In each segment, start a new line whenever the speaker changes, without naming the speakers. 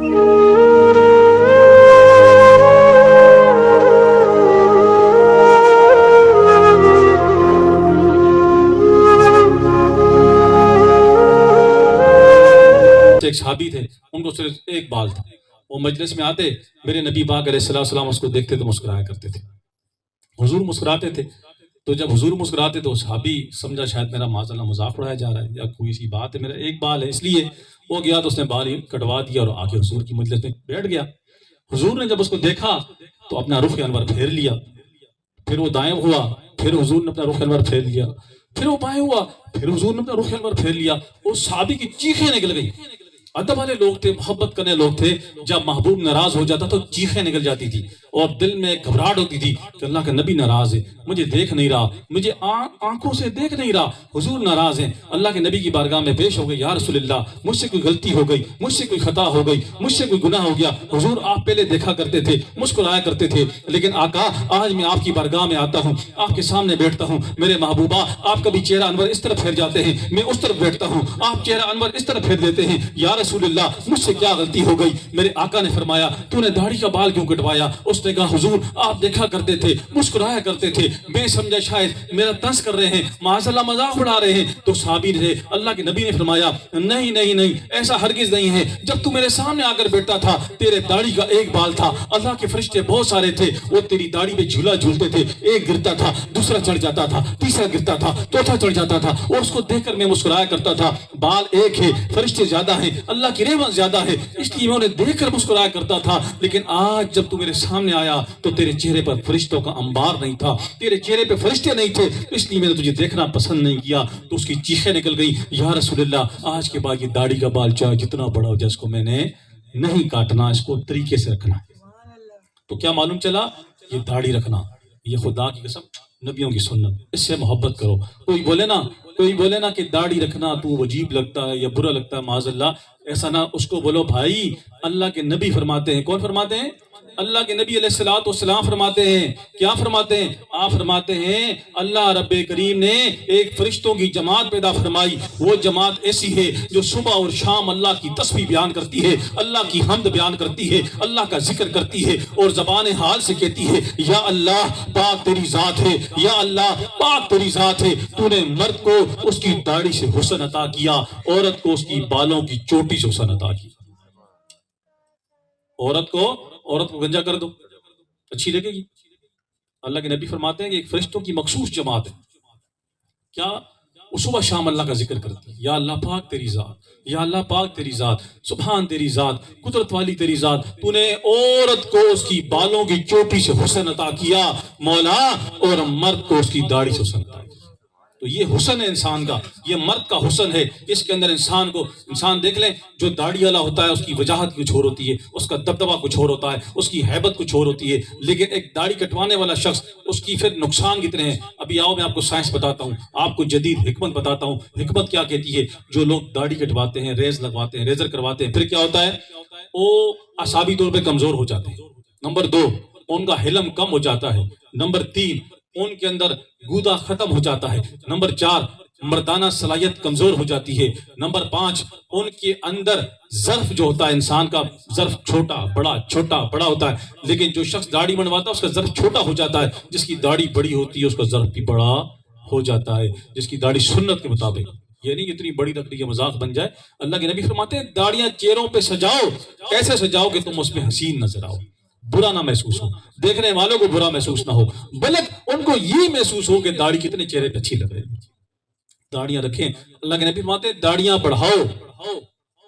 ایک صحابی تھے، ان کو صرف ایک بال تھا. وہ مجلس میں آتے، میرے نبی پاک علیہ السلام اس کو دیکھتے تو مسکرایا کرتے تھے. حضور مسکراتے تھے، تو جب حضور مسکراتے تو صحابی سمجھا شاید میرا معاذ اللہ مذاق اڑایا جا رہا ہے یا کوئی سی بات ہے، میرا ایک بال ہے. اس لیے وہ گیا تو اس نے بال ہی کٹوا دیا اور آ کے حضور کی مجلس میں بیٹھ گیا. حضور نے جب اس کو دیکھا تو اپنا رخ انور پھیر لیا، پھر وہ دائیں ہوا، پھر حضور نے اپنا رخ انور پھیر لیا، پھر وہ بائیں ہوا، پھر حضور نے اپنا رخ انور پھیر لیا. اس صحابی کی چیخیں نکل گئی. ادب والے لوگ تھے، محبت کرنے لوگ تھے. جب محبوب ناراض ہو جاتا تو چیخیں نکل جاتی تھی اور دل میں گھبراہٹ ہوتی تھی کہ اللہ کا نبی ناراض ہے، مجھے دیکھ نہیں رہا، مجھے آنکھوں سے دیکھ نہیں رہا، حضور ناراض ہیں. اللہ کے نبی کی بارگاہ میں پیش ہو گئی، یا رسول اللہ مجھ سے کوئی غلطی ہو گئی، مجھ سے کوئی خطا ہو گئی، مجھ سے کوئی گناہ ہو گیا. حضور آپ پہلے دیکھا کرتے تھے، مسکرایا کرتے تھے، لیکن آقا آج میں آپ کی بارگاہ میں آتا ہوں، آپ کے سامنے بیٹھتا ہوں، میرے محبوبہ آپ کبھی چہرہ انور اس طرف پھیر جاتے ہیں، میں اس طرف بیٹھتا ہوں، آپ چہرہ انور اس طرف پھیر دیتے ہیں. یا رسول اللہ مجھ سے کیا غلطی ہو گئی؟ میرے آقا نے فرمایا تو نے داڑھی کا بال کیوں کٹوایا؟ اس نے کہا حضور آپ دیکھا کرتے تھے، مسکرایا کرتے تھے، میں سمجھا شاید میرا طنز کر رہے ہیں، معاذ اللہ مذاق اڑا رہے ہیں. تو صحابی نے اللہ کے نبی نے فرمایا نہیں نہیں نہیں، ایسا ہرگز نہیں ہے. جب تو میرے سامنے آ کر بیٹھتا تھا تیرے داڑھی کا ایک بال تھا، اللہ کے فرشتے بہت سارے تھے، وہ تیری داڑھی پہ جھولا جھولتے تھے، ایک گرتا تھا، دوسرا چڑھ جاتا تھا، تیسرا گرتا تھا، چوتھا چڑھ جاتا تھا، اور اس کو دیکھ کر میں مسکرایا کرتا تھا. بال ایک ہے، فرشتے زیادہ ہیں، اللہ کی رحمت زیادہ ہے، اس لیے میں انہیں دیکھ کر مسکرایا کرتا تھا. لیکن آج جب تو میرے سامنے آیا تو تیرے چہرے پر فرشتوں کا انبار نہیں تھا، تیرے چہرے پہ فرشتے نہیں تھے، اس لیے میں نے تجھے دیکھنا پسند نہیں کیا. تو اس کی چیخیں نکل گئی، یا رسول اللہ آج کے بعد یہ داڑھی کا بال چاہے جتنا بڑا ہو جائے اس کو میں نے نہیں کاٹنا، اس کو طریقے سے رکھنا. تو کیا معلوم چلا؟ یہ داڑھی رکھنا یہ خدا کی قسم نبیوں کی سنت، اس سے محبت کرو. کوئی بولے نا کہ داڑھی رکھنا تو عجیب لگتا ہے یا برا لگتا ہے، معاذ اللہ ایسا نہ، اس کو بولو بھائی اللہ کے نبی فرماتے ہیں. کون فرماتے ہیں؟ اللہ کے نبی علیہ السلام فرماتے ہیں. کیا فرماتے ہیں؟ آپ فرماتے ہیں اللہ رب کریم نے ایک فرشتوں کی جماعت پیدا فرمائی، وہ جماعت ایسی ہے جو صبح اور شام اللہ کی تسبیح بیان کرتی ہے، اللہ کی حمد بیان کرتی ہے، اللہ کا ذکر کرتی ہے، اور زبان حال سے کہتی ہے یا اللہ پاک تیری ذات ہے، یا اللہ پاک تیری ذات ہے. تو نے مرد کو اس کی داڑھی سے حسن عطا کیا، عورت کو اس کی بالوں کی چوٹی سے حسن عطا کیا. عورت کو گنجا کر دو، اچھی لگے گی؟ اللہ کے نبی فرماتے ہیں کہ ایک فرشتوں کی مخصوص جماعت ہے، کیا وہ صبح شام اللہ کا ذکر کرتی ہے، یا اللہ پاک تیری ذات، یا اللہ پاک تیری ذات، سبحان تیری ذات، قدرت والی تیری ذات، تو نے عورت کو اس کی بالوں کی چوٹی سے حسن عطا کیا مولا، اور مرد کو اس کی داڑھی سے حسن عطا کیا. تو یہ حسن ہے انسان کا، یہ مرد کا حسن ہے. اس کے اندر انسان دیکھ لیں، جو داڑھی والا ہوتا ہے اس کی وجاہت کچھ اور ہوتی ہے، اس کا دبدبہ کچھ اور ہوتا ہے، اس کی ہیبت کچھ اور ہوتی ہے. لیکن ایک داڑھی کٹوانے والا شخص، اس کی پھر نقصان کتنے ہیں. ابھی آؤ میں آپ کو سائنس بتاتا ہوں، آپ کو جدید حکمت بتاتا ہوں. حکمت کیا کہتی ہے؟ جو لوگ داڑھی کٹواتے ہیں، ریز لگواتے ہیں، ریزر کرواتے ہیں، پھر کیا ہوتا ہے؟ وہ اعصابی طور پہ کمزور ہو جاتے ہیں. نمبر 2، ان کا حلم کم ہو جاتا ہے. نمبر 3، ان کے اندر گودا ختم ہو جاتا ہے. نمبر 4، مردانہ صلاحیت کمزور ہو جاتی ہے. نمبر 5، ان کے اندر ظرف جو ہوتا ہے، انسان کا ظرف چھوٹا بڑا ہوتا ہے. لیکن جو شخص داڑھی منڈواتا ہے اس کا ظرف چھوٹا ہو جاتا ہے، جس کی داڑھی بڑی ہوتی ہے اس کا ظرف بھی بڑا ہو جاتا ہے، جس کی داڑھی سنت کے مطابق. یہ نہیں اتنی بڑی رکھ لی کہ مذاق بن جائے. اللہ کے نبی فرماتے ہیں داڑیاں چہروں پہ سجاؤ، کیسے سجاؤ کہ تم اس میں حسین نظر آؤ، برا نہ محسوس ہو، دیکھنے والوں کو برا محسوس نہ ہو، بلکہ ان کو یہ محسوس ہو کہ داڑھی کتنے چہرے پہ اچھی لگ رہی ہے. داڑیاں رکھیں. اللہ کے نبی فرماتے ہیں داڑیاں بڑھاؤ.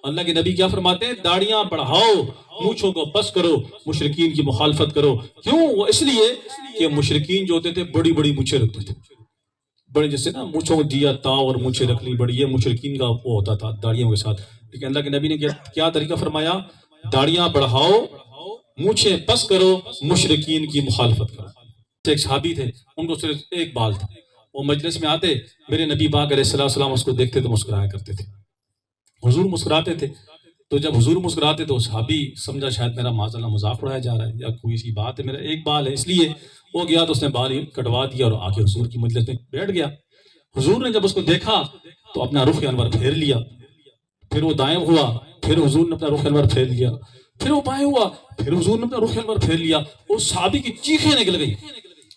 اللہ کے نبی کیا فرماتے ہیں؟ داڑیاں بڑھاؤ، مونچھوں کو بس کرو، مشرکین کی مخالفت کرو. کیوں؟ وہ اس لیے کہ مشرکین جو ہوتے تھے بڑی بڑی مونچھیں رکھتے تھے، بڑے جیسے نا مونچھوں کو دیا تاؤ اور مونچھیں رکھ لی بڑی، یہ مشرکین کا وہ ہوتا تھا داڑیوں کے ساتھ. لیکن اللہ کے نبی نے کیا طریقہ فرمایا؟ داڑیاں بڑھاؤ، مونچھیں بس کرو، مشرکین کی مخالفت کرو. ایک صحابی تھے، ان کو صرف ایک بال تھا. وہ مجلس میں آتے، میرے نبی پاک علیہ السلام اس کو دیکھتے تو مسکرایا کرتے تھے. حضور مسکراتے تھے، تو جب حضور مسکراتے تو صحابی سمجھا شاید میرا معاذ اللہ مذاق اڑایا جا رہا ہے یا کوئی سی بات ہے، میرا ایک بال ہے. اس لیے وہ گیا تو اس نے بال ہی کٹوا دیا اور آ کے حضور کی مجلس میں بیٹھ گیا. حضور نے جب اس کو دیکھا تو اپنا رخ انور پھیر لیا، پھر وہ دائیں ہوا، پھر حضور نے اپنا رخ انور پھیر لیا، پھر وہ بائیں ہوا، پھر حضور نے اپنا رخ انور پھیر لیا. اس صحابی کی چیخیں نکل گئی.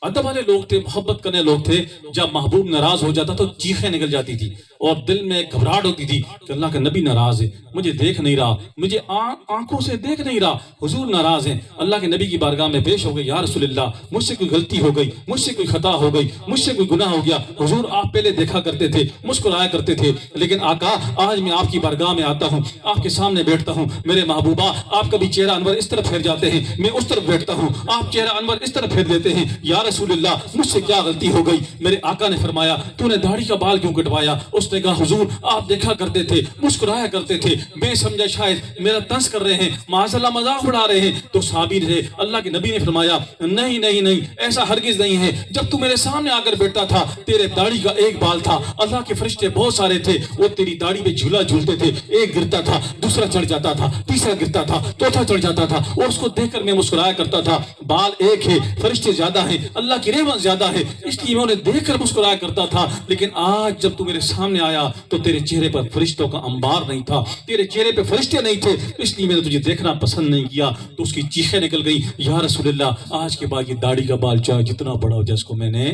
ادب والے لوگ تھے، محبت کرنے لوگ تھے. جب محبوب ناراض ہو جاتا تو چیخیں نکل جاتی تھی اور دل میں گھبراہٹ ہوتی تھی کہ اللہ کا نبی ناراض ہے، مجھے دیکھ نہیں رہا، مجھے آنکھوں سے دیکھ نہیں رہا، حضور ناراض ہیں. اللہ کے نبی کی بارگاہ میں پیش ہو گئی، یا رسول اللہ مجھ سے کوئی غلطی ہو گئی، مجھ سے کوئی خطا ہو گئی، مجھ سے کوئی گناہ ہو گیا. حضور آپ پہلے دیکھا کرتے تھے، مسکرایا کرتے تھے، لیکن آقا آج میں آپ کی بارگاہ میں آتا ہوں، آپ کے سامنے بیٹھتا ہوں، میرے محبوبہ آپ کبھی چہرہ انور اس طرف پھیر جاتے ہیں، میں اس طرف بیٹھتا ہوں، آپ چہرہ انور اس طرف پھیر دیتے ہیں. یا رسول اللہ مجھ سے کیا غلطی ہو گئی؟ میرے آقا نے فرمایا تو نے داڑھی کا بال کیوں کٹوایا؟ اس نے کہا حضور آپ دیکھا کرتے تھے، مسکرایا کرتے تھے، میں سمجھا شاید میرا طنز کر رہے ہیں، معاذ اللہ مذاق اڑا رہے ہیں. تو صحابی نے اللہ کے نبی نے فرمایا نہیں نہیں نہیں، ایسا ہرگز نہیں ہے. جب تو میرے سامنے آ کر بیٹھتا تھا تیرے داڑھی کا ایک بال تھا، اللہ کے فرشتے بہت سارے تھے، وہ تیری داڑھی پہ جھولا جھولتے تھے، ایک گرتا تھا، دوسرا چڑھ جاتا تھا، تیسرا گرتا تھا، چوتھا چڑھ جاتا تھا، اور اس کو دیکھ کر میں مسکرایا کرتا تھا. بال ایک ہے، فرشتے زیادہ ہیں، اللہ کی رحمت زیادہ ہے، اس لیے میں انہیں دیکھ کر مسکرایا کرتا تھا. لیکن آج جب تو میرے سامنے آیا تو تیرے چہرے پر فرشتوں کا انبار نہیں تھا، تیرے چہرے پہ فرشتے نہیں تھے، اس لیے میں نے تجھے دیکھنا پسند نہیں کیا. تو اس کی چیخیں نکل گئی، یا رسول اللہ آج کے بعد یہ داڑھی کا بال چاہے جتنا بڑا ہو جائے اس کو میں نے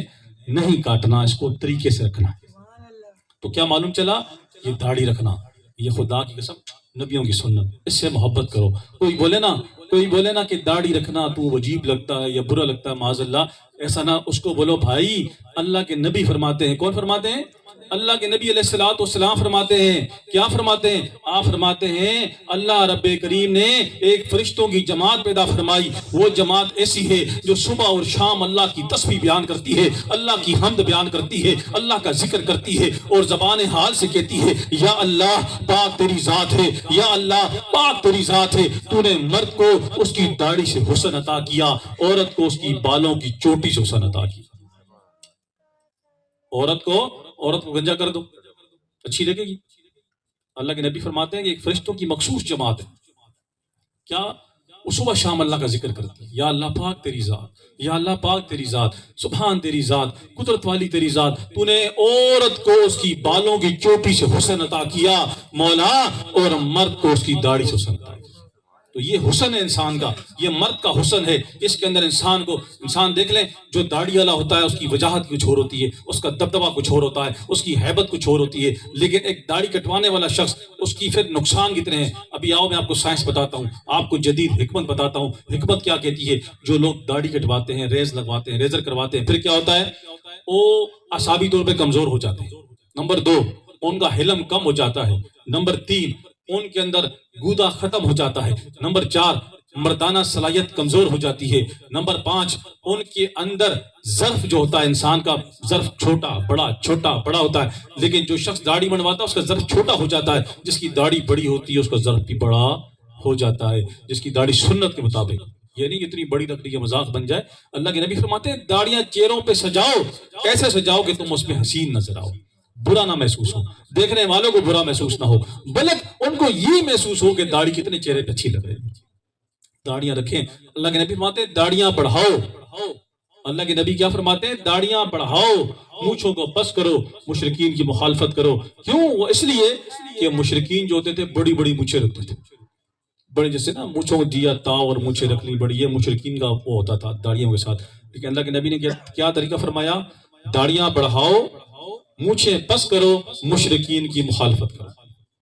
نہیں کاٹنا، اس کو طریقے سے رکھنا. تو کیا معلوم چلا؟ یہ داڑھی رکھنا یہ خدا کی قسم نبیوں کی سنت، اس سے محبت کرو. کوئی بولے نا کہ داڑھی رکھنا تو عجیب لگتا ہے یا برا لگتا ہے، معاذ اللہ ایسا نہ، اس کو بولو بھائی اللہ کے نبی فرماتے ہیں. کون فرماتے ہیں؟ اللہ کے نبی علیہ الصلوۃ والسلام فرماتے ہیں. کیا فرماتے ہیں؟ آپ فرماتے ہیں اللہ رب کریم نے ایک فرشتوں کی جماعت پیدا فرمائی، وہ جماعت ایسی ہے جو صبح اور شام اللہ کی تسبیح بیان کرتی ہے، اللہ کی حمد بیان کرتی ہے، اللہ کا ذکر کرتی ہے، اور زبان حال سے کہتی ہے یا اللہ پاک تیری ذات ہے، یا اللہ پاک تیری ذات ہے. تو نے مرد کو اس کی داڑھی سے حسن عطا کیا، عورت کو اس کی بالوں کی چوٹی سے حسن عطا کیا. عورت کو گنجا کر دو، اچھی لگے گی. اللہ کے نبی فرماتے ہیں کہ ایک فرشتوں کی مخصوص جماعت ہے، کیا وہ صبح شام اللہ کا ذکر کرتی ہے، یا اللہ پاک تیری ذات، یا اللہ پاک تیری ذات، سبحان تیری ذات، قدرت والی تیری ذات. تو نے عورت کو اس کی بالوں کی چوٹی سے حسن عطا کیا مولا، اور مرد کو اس کی داڑھی سے حسن عطا کیا. تو یہ حسن ہے انسان کا، یہ مرد کا حسن ہے. اس کے اندر انسان دیکھ لیں، جو داڑھی والا ہوتا ہے اس کی وجاہت کچھ اور ہوتی ہے، اس کا دبدبہ کچھ اور ہوتا ہے، اس کی ہیبت کچھ اور ہوتی ہے. لیکن ایک داڑھی کٹوانے والا شخص، اس کی پھر نقصان کتنے ہیں. ابھی آؤ میں آپ کو سائنس بتاتا ہوں، آپ کو جدید حکمت بتاتا ہوں. حکمت کیا کہتی ہے؟ جو لوگ داڑھی کٹواتے ہیں، ریز لگواتے ہیں، ریزر کرواتے ہیں، پھر کیا ہوتا ہے؟ وہ اعصابی طور پہ کمزور ہو جاتے ہیں. نمبر 2، ان کا حلم کم ہو جاتا ہے. نمبر 3، ان کے اندر گودا ختم ہو جاتا ہے. نمبر 4، مردانہ صلاحیت کمزور ہو جاتی ہے. نمبر 5، ان کے اندر ظرف جو ہوتا ہے انسان کا، ظرف چھوٹا بڑا ہوتا ہے. لیکن جو شخص داڑھی بنواتا ہے اس کا ظرف چھوٹا ہو جاتا ہے، جس کی داڑھی بڑی ہوتی ہے اس کا ظرف بھی بڑا ہو جاتا ہے، جس کی داڑھی سنت کے مطابق. یہ نہیں اتنی بڑی رکھ لی مذاق بن جائے. اللہ کے نبی فرماتے ہیں داڑیاں چہروں پہ سجاؤ، کیسے سجاؤ کہ تم اس میں حسین نظر آؤ، برا نہ محسوس ہو، دیکھنے والوں کو برا محسوس نہ ہو، بلکہ ان کو یہ محسوس ہو کہ داڑھی کتنے چہرے پہ اچھی لگ رہی ہے. داڑیاں رکھیں. اللہ کے نبی فرماتے ہیں داڑیاں بڑھاؤ. اللہ کے نبی کیا فرماتے ہیں؟ داڑیاں بڑھاؤ، مونچھوں کو بس کرو، مشرکین کی مخالفت کرو. کیوں؟ وہ اس لیے کہ مشرکین جو ہوتے تھے بڑی بڑی مونچھیں رکھتے تھے، بڑے جیسے نا مونچھوں کو دیا تاؤ اور مونچھیں رکھ لی بڑی، یہ مشرکین کا وہ ہوتا تھا داڑیوں کے ساتھ. لیکن اللہ کے نبی نے کیا طریقہ فرمایا؟ داڑیاں بڑھاؤ، مونچھیں بس کرو، مشرکین کی مخالفت کرو.